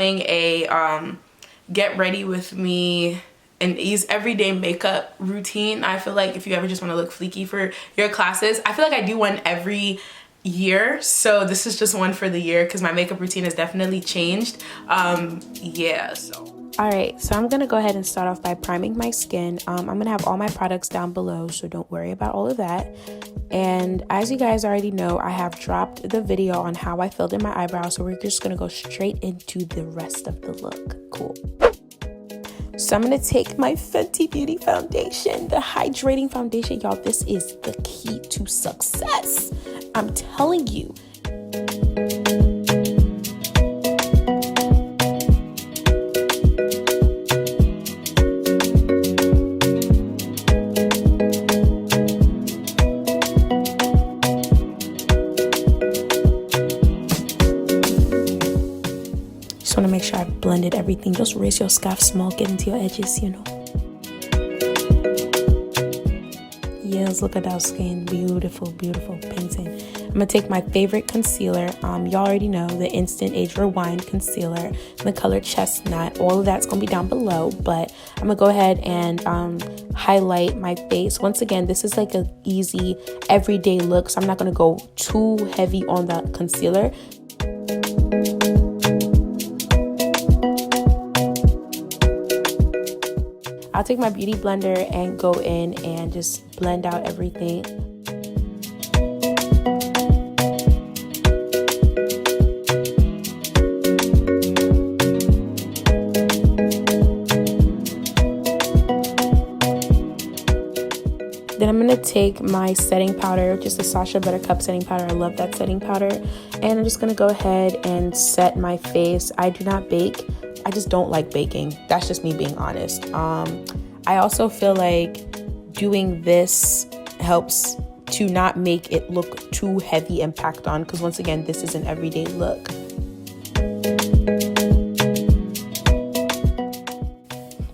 filming a get ready with me and ease everyday makeup routine. I feel like if you ever just want to look fleeky for your classes, I feel like I do one every year, so this is just one for the year because my makeup routine has definitely changed. Yeah, so alright, so I'm gonna go ahead and start off by priming my skin. I'm gonna have all my products down below, so don't worry about all of that. And as you guys already know, I have dropped the video on how I filled in my eyebrows, so we're just gonna go straight into the rest of the look. Cool. So I'm gonna take my Fenty Beauty foundation, the hydrating foundation. Y'all, this is the key to success, I'm telling you. Just want to make sure I blended everything. Just raise your scarf small, get into your edges, you know. Yes, look at that skin. Beautiful, beautiful painting. I'm gonna take my favorite concealer. Y'all already know, the Instant Age Rewind concealer, the color Chestnut. All of that's gonna be down below, but I'm gonna go ahead and highlight my face. Once again, this is like an easy everyday look, so I'm not gonna go too heavy on the concealer. I'll take my beauty blender and go in and just blend out everything. Then I'm going to take my setting powder, just the Sacha Buttercup setting powder. I love that setting powder. And I'm just going to go ahead and set my face. I do not bake. I just don't like baking. That's just me being honest. I also feel like doing this helps to not make it look too heavy and packed on, because once again, this is an everyday look.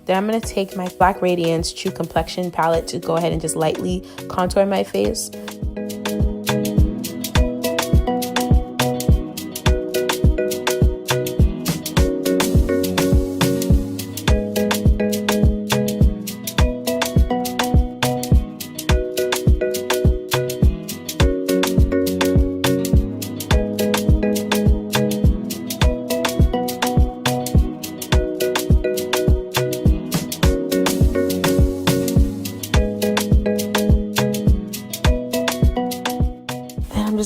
Then I'm going to take my Black Radiance True Complexion palette to go ahead and just lightly contour my face.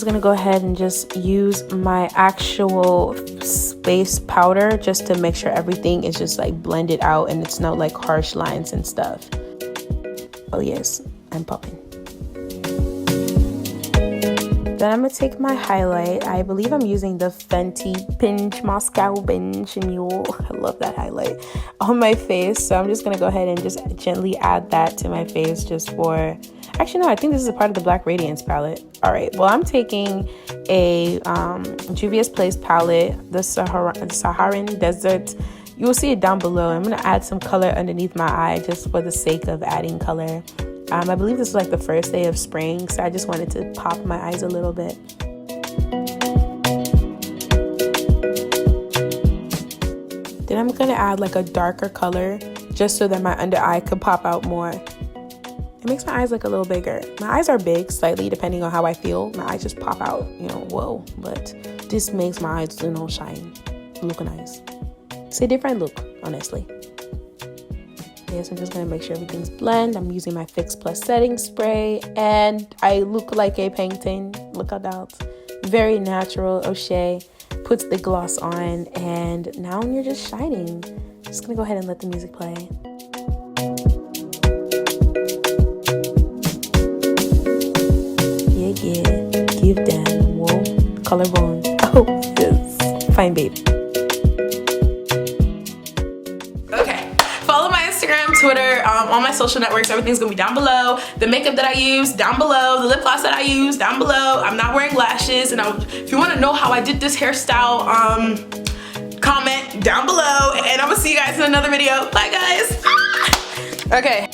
Gonna go ahead and just use my actual space powder just to make sure everything is just like blended out and it's not like harsh lines and stuff. Oh yes, I'm popping. Then I'm gonna take my highlight. I believe I'm using the Fenty Pinch Moscow Binge Mule. I love that highlight on my face. So I'm just gonna go ahead and just gently add that to my face just for, actually no, I think this is a part of the Black Radiance palette. All right, well I'm taking a Juvia's Place palette, the Saharan Desert. You will see it down below. I'm gonna add some color underneath my eye just for the sake of adding color. I believe this is like the first day of spring, so I just wanted to pop my eyes a little bit. Then I'm gonna add like a darker color just so that my under eye could pop out more. It makes my eyes look a little bigger. My eyes are big slightly depending on how I feel. My eyes just pop out, you know, whoa. But this makes my eyes, you know, shine, look nice. It's a different look, honestly. Yes, I'm just gonna make sure everything's blend. I'm using my Fix Plus setting spray and I look like a painting. Look at that. Very natural. O'Shea puts the gloss on and now you're just shining. Just gonna go ahead and let the music play. Yeah, give them, whoa, collarbone. Oh, yes, fine babe. Twitter, all my social networks, everything's gonna be down below. The makeup that I use, down below. The lip gloss that I use, down below. I'm not wearing lashes, and if you want to know how I did this hairstyle, comment down below, and I'm gonna see you guys in another video. Bye guys. Okay.